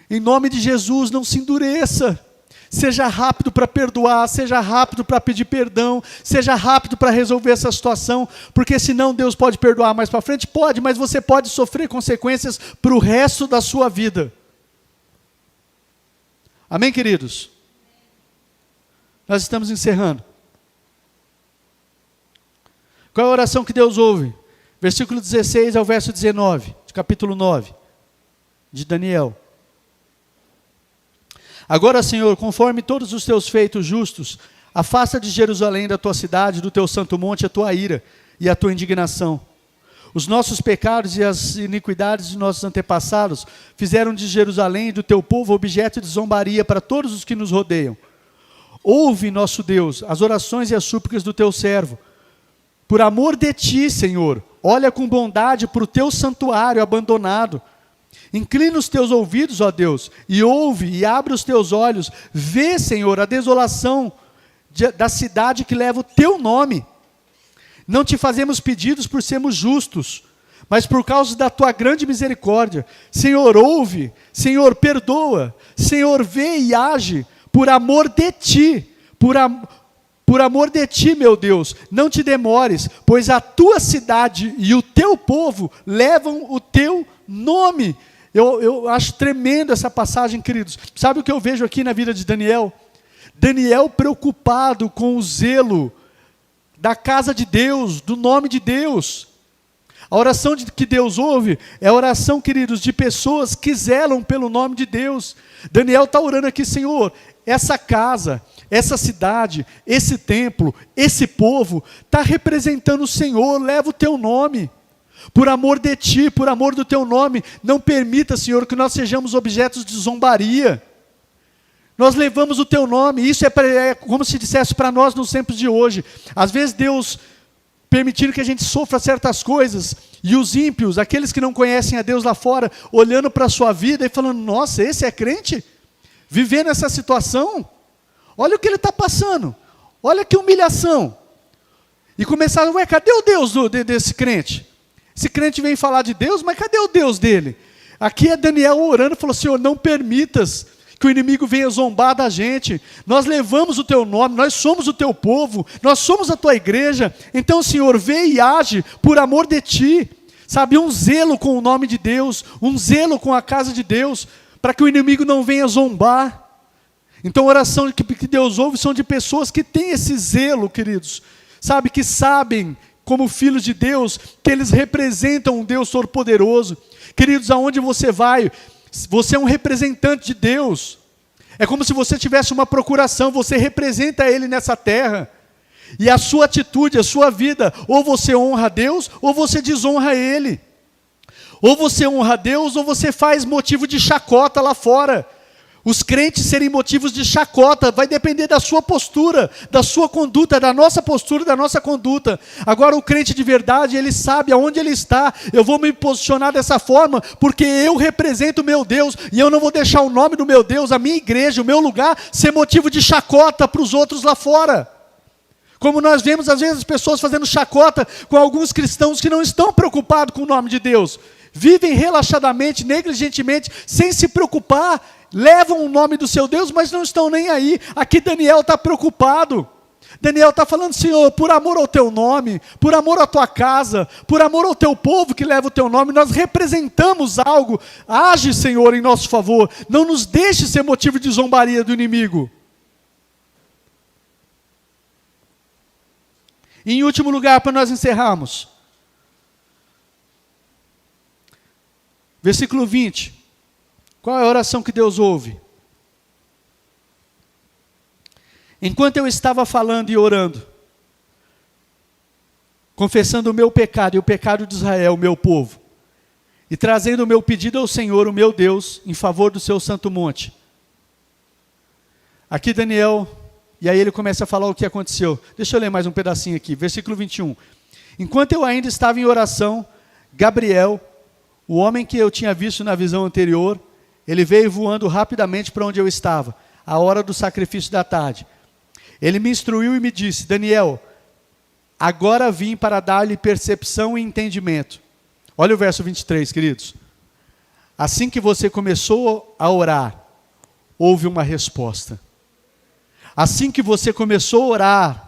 Em nome de Jesus, não se endureça. Seja rápido para perdoar, seja rápido para pedir perdão, seja rápido para resolver essa situação, porque senão Deus pode perdoar mais para frente? Pode, mas você pode sofrer consequências para o resto da sua vida. Amém, queridos? Nós estamos encerrando. Qual é a oração que Deus ouve? Versículo 16 ao verso 19, de capítulo 9, de Daniel. Agora, Senhor, conforme todos os teus feitos justos, afasta de Jerusalém, da tua cidade, do teu santo monte, a tua ira e a tua indignação. Os nossos pecados e as iniquidades de nossos antepassados fizeram de Jerusalém e do teu povo objeto de zombaria para todos os que nos rodeiam. Ouve, nosso Deus, as orações e as súplicas do teu servo. Por amor de ti, Senhor, olha com bondade para o teu santuário abandonado. Inclina os teus ouvidos, ó Deus, e ouve, e abre os teus olhos. Vê, Senhor, a desolação da cidade que leva o teu nome. Não te fazemos pedidos por sermos justos, mas por causa da tua grande misericórdia. Senhor, ouve, Senhor, perdoa, Senhor, vê e age, por amor de ti, por amor de ti, meu Deus, não te demores, pois a tua cidade e o teu povo levam o teu nome. Eu acho tremendo essa passagem, queridos. Sabe o que eu vejo aqui na vida de Daniel? Daniel preocupado com o zelo da casa de Deus, do nome de Deus. A oração que Deus ouve é a oração, queridos, de pessoas que zelam pelo nome de Deus. Daniel está orando aqui, Senhor, essa casa, essa cidade, esse templo, esse povo, está representando o Senhor, leva o teu nome. Por amor de ti, por amor do teu nome, não permita, Senhor, que nós sejamos objetos de zombaria. Nós levamos o teu nome, isso é como se dissesse para nós nos tempos de hoje. Às vezes Deus permitindo que a gente sofra certas coisas, e os ímpios, aqueles que não conhecem a Deus lá fora, olhando para a sua vida e falando, nossa, esse é crente? Vivendo essa situação? Olha o que ele está passando, olha que humilhação. E começaram, ué, cadê o Deus desse crente? Esse crente vem falar de Deus, mas cadê o Deus dele? Aqui é Daniel orando, falou, Senhor, não permitas que o inimigo venha zombar da gente. Nós levamos o teu nome, nós somos o teu povo, nós somos a tua igreja. Então, Senhor, vê e age por amor de ti. Sabe, um zelo com o nome de Deus, um zelo com a casa de Deus, para que o inimigo não venha zombar. Então, a oração que Deus ouve são de pessoas que têm esse zelo, queridos. Sabe, que sabem, como filhos de Deus, que eles representam um Deus todo-poderoso. Queridos, aonde você vai, você é um representante de Deus. É como se você tivesse uma procuração, você representa Ele nessa terra. E a sua atitude, a sua vida, ou você honra a Deus, ou você desonra Ele. Ou você honra a Deus, ou você faz motivo de chacota lá fora. Os crentes serem motivos de chacota, vai depender da sua postura, da sua conduta, da nossa postura, da nossa conduta. Agora o crente de verdade, ele sabe aonde ele está. Eu vou me posicionar dessa forma, porque eu represento o meu Deus, e eu não vou deixar o nome do meu Deus, a minha igreja, o meu lugar, ser motivo de chacota para os outros lá fora. Como nós vemos às vezes as pessoas fazendo chacota com alguns cristãos que não estão preocupados com o nome de Deus. Vivem relaxadamente, negligentemente, sem se preocupar. Levam o nome do seu Deus, mas não estão nem aí. Aqui Daniel está preocupado. Daniel está falando, Senhor, por amor ao teu nome, por amor à tua casa, por amor ao teu povo que leva o teu nome, nós representamos algo. Age, Senhor, em nosso favor. Não nos deixe ser motivo de zombaria do inimigo. E em último lugar, para nós encerrarmos, versículo 20. Qual é a oração que Deus ouve? Enquanto eu estava falando e orando, confessando o meu pecado e o pecado de Israel, o meu povo, e trazendo o meu pedido ao Senhor, o meu Deus, em favor do seu santo monte. Aqui Daniel, e aí ele começa a falar o que aconteceu. Deixa eu ler mais um pedacinho aqui, versículo 21. Enquanto eu ainda estava em oração, Gabriel, o homem que eu tinha visto na visão anterior, ele veio voando rapidamente para onde eu estava, à hora do sacrifício da tarde. Ele me instruiu e me disse: Daniel, agora vim para dar-lhe percepção e entendimento. Olha o verso 23, queridos. Assim que você começou a orar, houve uma resposta. Assim que você começou a orar,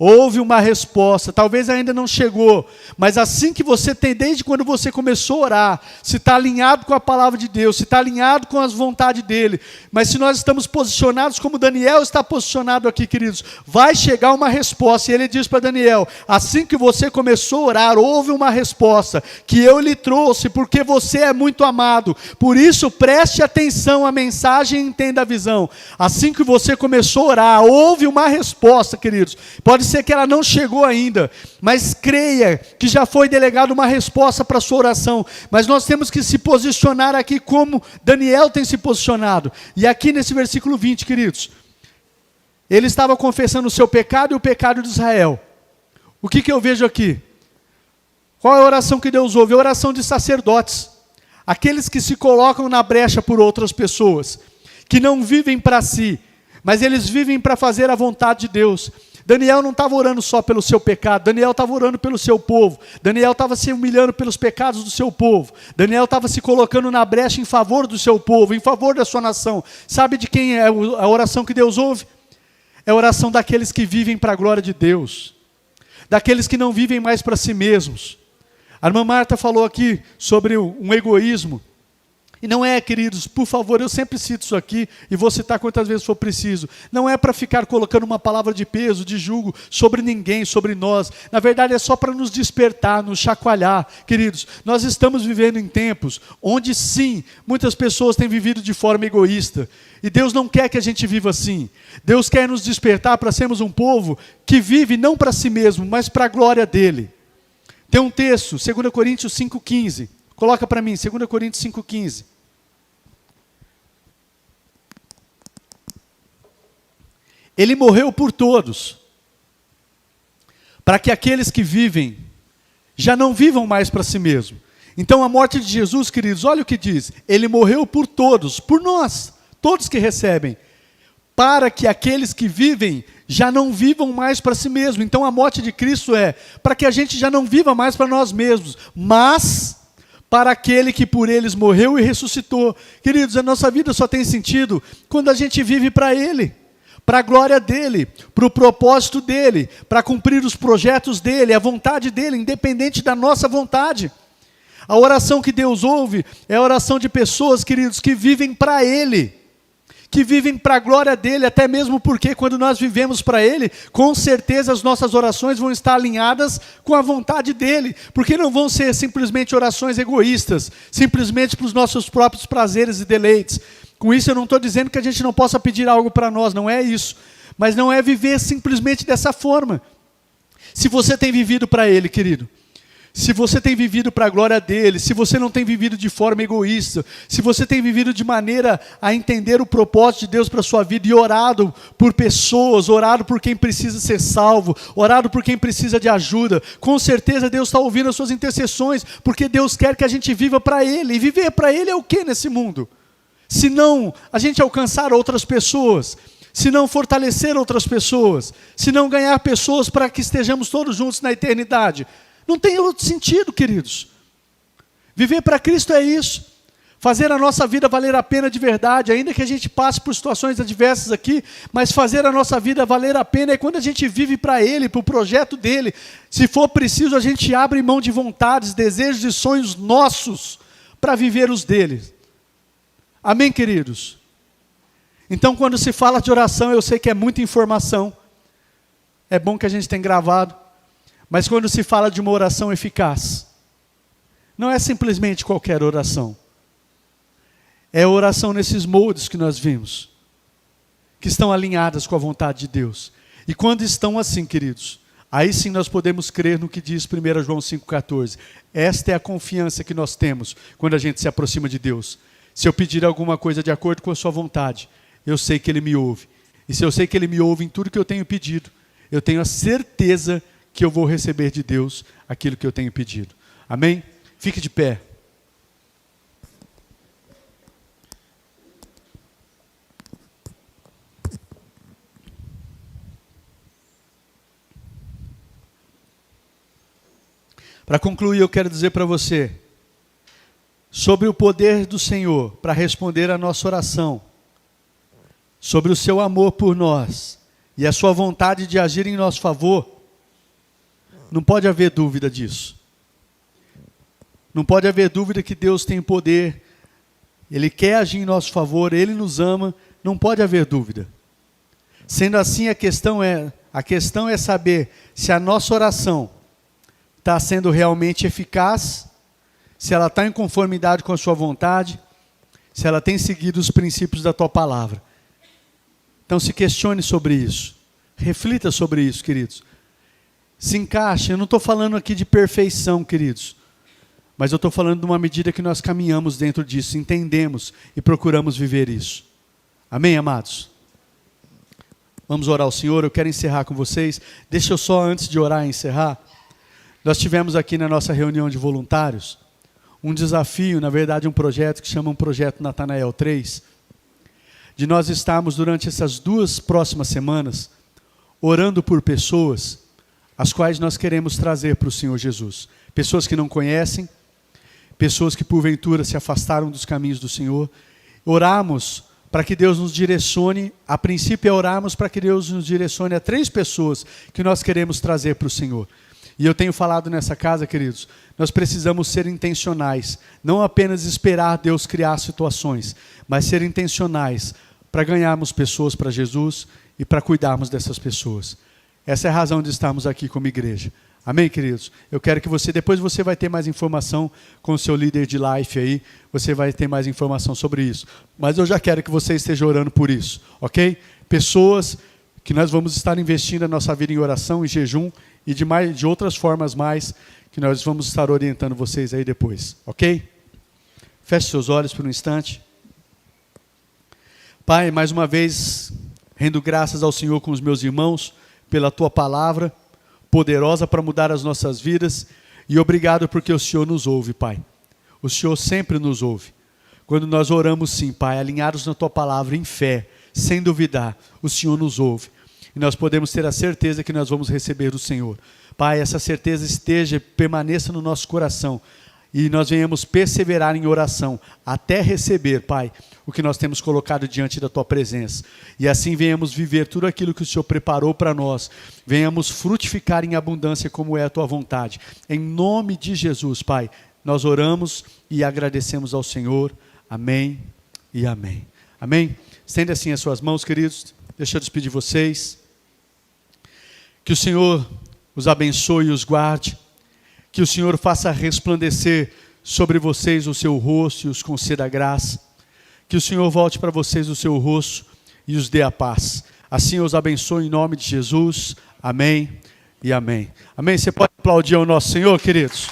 houve uma resposta. Talvez ainda não chegou, mas assim que você tem, desde quando você começou a orar, se está alinhado com a palavra de Deus, se está alinhado com as vontades dEle, mas se nós estamos posicionados como Daniel está posicionado aqui, queridos, vai chegar uma resposta. E ele diz para Daniel: assim que você começou a orar, houve uma resposta, que eu lhe trouxe, porque você é muito amado. Por isso, preste atenção à mensagem e entenda a visão. Assim que você começou a orar, houve uma resposta, queridos. Pode ser que ela não chegou ainda, mas creia que já foi delegada uma resposta para a sua oração. Mas nós temos que se posicionar aqui como Daniel tem se posicionado. E aqui nesse versículo 20, queridos, ele estava confessando o seu pecado e o pecado de Israel. O que eu vejo aqui? Qual é a oração que Deus ouve? A oração de sacerdotes. Aqueles que se colocam na brecha por outras pessoas, que não vivem para si, mas eles vivem para fazer a vontade de Deus. Daniel não estava orando só pelo seu pecado, Daniel estava orando pelo seu povo, Daniel estava se humilhando pelos pecados do seu povo, Daniel estava se colocando na brecha em favor do seu povo, em favor da sua nação. Sabe de quem é a oração que Deus ouve? É a oração daqueles que vivem para a glória de Deus, daqueles que não vivem mais para si mesmos. A irmã Marta falou aqui sobre um egoísmo. E não é, queridos, por favor, eu sempre cito isso aqui, e vou citar quantas vezes for preciso. Não é para ficar colocando uma palavra de peso, de julgo sobre ninguém, sobre nós. Na verdade, é só para nos despertar, nos chacoalhar. Queridos, nós estamos vivendo em tempos onde, sim, muitas pessoas têm vivido de forma egoísta. E Deus não quer que a gente viva assim. Deus quer nos despertar para sermos um povo que vive não para si mesmo, mas para a glória dEle. Tem um texto, 2 Coríntios 5,15. Coloca para mim, 2 Coríntios 5,15. Ele morreu por todos, para que aqueles que vivem, já não vivam mais para si mesmo. Então a morte de Jesus, queridos, olha o que diz. Ele morreu por todos, por nós, todos que recebem, para que aqueles que vivem, já não vivam mais para si mesmo. Então a morte de Cristo é para que a gente já não viva mais para nós mesmos, mas para aquele que por eles morreu e ressuscitou. Queridos, a nossa vida só tem sentido quando a gente vive para Ele, para a glória dEle, para o propósito dEle, para cumprir os projetos dEle, a vontade dEle, independente da nossa vontade. A oração que Deus ouve é a oração de pessoas, queridos, que vivem para Ele, que vivem para a glória dEle, até mesmo porque quando nós vivemos para Ele, com certeza as nossas orações vão estar alinhadas com a vontade dEle, porque não vão ser simplesmente orações egoístas, simplesmente para os nossos próprios prazeres e deleites. Com isso eu não estou dizendo que a gente não possa pedir algo para nós, não é isso. Mas não é viver simplesmente dessa forma. Se você tem vivido para Ele, querido, se você tem vivido para a glória dEle, se você não tem vivido de forma egoísta, se você tem vivido de maneira a entender o propósito de Deus para a sua vida e orado por pessoas, orado por quem precisa ser salvo, orado por quem precisa de ajuda, com certeza Deus está ouvindo as suas intercessões, porque Deus quer que a gente viva para Ele. E viver para Ele é o que nesse mundo? Se não a gente alcançar outras pessoas, se não fortalecer outras pessoas, se não ganhar pessoas para que estejamos todos juntos na eternidade, não tem outro sentido, queridos. Viver para Cristo é isso, fazer a nossa vida valer a pena de verdade, ainda que a gente passe por situações adversas aqui, mas fazer a nossa vida valer a pena é quando a gente vive para Ele, para o projeto dEle. Se for preciso, a gente abre mão de vontades, desejos e sonhos nossos para viver os dEle. Amém, queridos? Então, quando se fala de oração, eu sei que é muita informação. É bom que a gente tenha gravado. Mas quando se fala de uma oração eficaz, não é simplesmente qualquer oração. É a oração nesses moldes que nós vimos, que estão alinhadas com a vontade de Deus. E quando estão assim, queridos, aí sim nós podemos crer no que diz 1 João 5,14. Esta é a confiança que nós temos quando a gente se aproxima de Deus. Se eu pedir alguma coisa de acordo com a sua vontade, eu sei que Ele me ouve. E se eu sei que Ele me ouve em tudo que eu tenho pedido, eu tenho a certeza que eu vou receber de Deus aquilo que eu tenho pedido. Amém? Fique de pé. Para concluir, eu quero dizer para você sobre o poder do Senhor para responder a nossa oração, sobre o seu amor por nós e a sua vontade de agir em nosso favor. Não pode haver dúvida disso. Não pode haver dúvida que Deus tem poder, Ele quer agir em nosso favor, Ele nos ama, não pode haver dúvida. Sendo assim, a questão é saber se a nossa oração está sendo realmente eficaz, se ela está em conformidade com a sua vontade, se ela tem seguido os princípios da tua palavra. Então se questione sobre isso, reflita sobre isso, queridos. Se encaixe, eu não estou falando aqui de perfeição, queridos, mas eu estou falando de uma medida que nós caminhamos dentro disso, entendemos e procuramos viver isso. Amém, amados? Vamos orar ao Senhor, eu quero encerrar com vocês. Deixa eu só, antes de orar e encerrar, nós tivemos aqui na nossa reunião de voluntários um desafio, na verdade um projeto que chama um Projeto Natanael 3, de nós estarmos durante essas 2 próximas semanas orando por pessoas as quais nós queremos trazer para o Senhor Jesus. Pessoas que não conhecem, pessoas que porventura se afastaram dos caminhos do Senhor. Oramos para que Deus nos direcione, a princípio é orarmos para que Deus nos direcione a 3 pessoas que nós queremos trazer para o Senhor. E eu tenho falado nessa casa, queridos, nós precisamos ser intencionais, não apenas esperar Deus criar situações, mas ser intencionais para ganharmos pessoas para Jesus e para cuidarmos dessas pessoas. Essa é a razão de estarmos aqui como igreja. Amém, queridos? Eu quero que depois você vai ter mais informação com o seu líder de life aí, você vai ter mais informação sobre isso. Mas eu já quero que você esteja orando por isso, ok? Pessoas que nós vamos estar investindo a nossa vida em oração, em jejum e de outras formas mais que nós vamos estar orientando vocês aí depois, ok? Feche seus olhos por um instante. Pai, mais uma vez, rendo graças ao Senhor com os meus irmãos, pela Tua palavra, poderosa para mudar as nossas vidas, e obrigado porque o Senhor nos ouve, Pai. O Senhor sempre nos ouve. Quando nós oramos sim, Pai, alinhados na Tua palavra, em fé, sem duvidar, o Senhor nos ouve. E nós podemos ter a certeza que nós vamos receber do Senhor. Pai, essa certeza permaneça no nosso coração, e nós venhamos perseverar em oração, até receber, Pai, o que nós temos colocado diante da Tua presença. E assim venhamos viver tudo aquilo que o Senhor preparou para nós. Venhamos frutificar em abundância como é a Tua vontade. Em nome de Jesus, Pai, nós oramos e agradecemos ao Senhor. Amém e amém. Amém? Estende assim as suas mãos, queridos. Deixa eu despedir vocês. Que o Senhor os abençoe e os guarde. Que o Senhor faça resplandecer sobre vocês o seu rosto e os conceda graça. Que o Senhor volte para vocês o seu rosto e os dê a paz. Assim eu os abençoe em nome de Jesus. Amém e amém. Amém. Você pode aplaudir ao nosso Senhor, queridos?